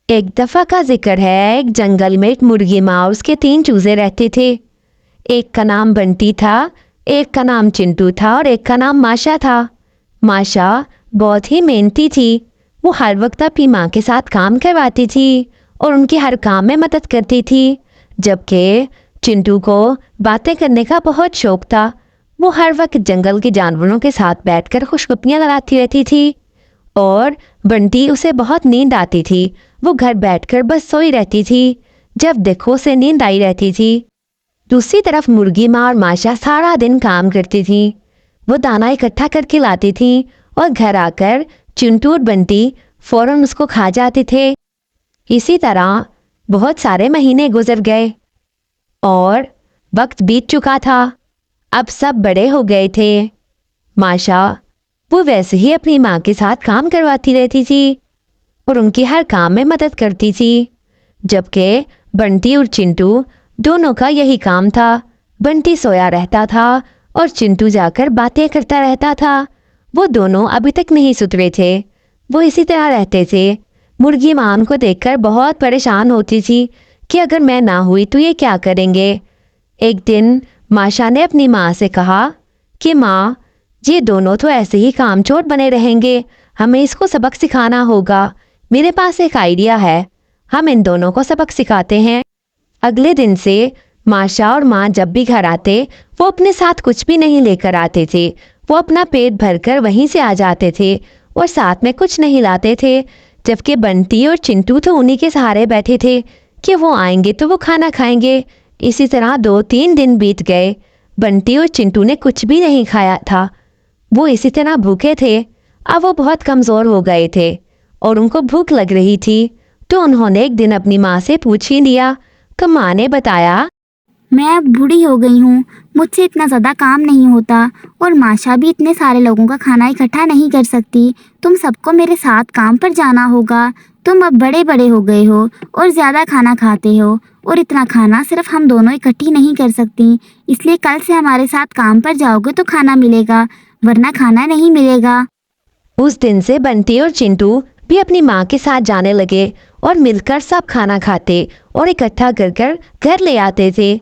एक दफ़ा का जिक्र है, एक जंगल में एक मुर्गी माँ और उसके 3 चूजे रहते थे। एक का नाम बंटी था, एक का नाम चिंटू था और एक का नाम माशा था। माशा बहुत ही मेहनती थी। वो हर वक्त अपनी माँ के साथ काम करवाती थी और उनकी हर काम में मदद करती थी। जबकि चिंटू को बातें करने का बहुत शौक था। वो हर वक्त जंगल के जानवरों के साथ बैठकर खुशगपियाँ लड़ाती रहती थी और बंटी उसे बहुत नींद आती थी। वो घर बैठकर बस सोई रहती थी। जब देखो उसे नींद आई रहती थी। दूसरी तरफ मुर्गी माँ और माशा सारा दिन काम करती थी। वो दाना इकट्ठा करके लाती थी और घर आकर चिंटू और बंटी फौरन उसको खा जाते थे। इसी तरह बहुत सारे महीने गुजर गए और वक्त बीत चुका था। अब सब बड़े हो गए थे। माशा वो वैसे ही अपनी माँ के साथ काम करवाती रहती थी और उनकी हर काम में मदद करती थी। जबकि बंटी और चिंटू दोनों का यही काम था। बंटी सोया रहता था और चिंटू जाकर बातें करता रहता था। वो दोनों अभी तक नहीं सुधरे थे। वो इसी तरह रहते थे। मुर्गी माँ उनको देखकर बहुत परेशान होती थी कि अगर मैं ना हुई तो ये क्या करेंगे। एक दिन माशा ने अपनी माँ से कहा कि माँ, ये दोनों तो ऐसे ही कामचोर बने रहेंगे, हमें इसको सबक सिखाना होगा। मेरे पास एक आइडिया है, हम इन दोनों को सबक सिखाते हैं। अगले दिन से माशा और माँ जब भी घर आते वो अपने साथ कुछ भी नहीं लेकर आते थे। वो अपना पेट भरकर वहीं से आ जाते थे और साथ में कुछ नहीं लाते थे। जबकि बंटी और चिंटू तो उन्हीं के सहारे बैठे थे कि वो आएंगे तो वो खाना खाएंगे। इसी तरह 2-3 दिन बीत गए। बंटी और चिंटू ने कुछ भी नहीं खाया था। वो इसी तरह भूखे थे। अब वो बहुत कमज़ोर हो गए थे और उनको भूख लग रही थी। तो उन्होंने एक दिन अपनी माँ से पूछ ही लिया। तो माँ ने बताया, मैं अब बूढ़ी हो गई हूँ, मुझसे इतना ज़्यादा काम नहीं होता और माशा भी इतने सारे लोगों का खाना इकट्ठा नहीं कर सकती। तुम सबको मेरे साथ काम पर जाना होगा। तुम अब बड़े बड़े हो गए हो और ज़्यादा खाना खाते हो और इतना खाना सिर्फ हम दोनों इकट्ठी नहीं कर सकती। इसलिए कल से हमारे साथ काम पर जाओगे तो खाना मिलेगा, वरना खाना नहीं मिलेगा। उस दिन से बंटी और चिंटू भी अपनी माँ के साथ जाने लगे और मिलकर सब खाना खाते और इकट्ठा कर कर घर ले आते थे।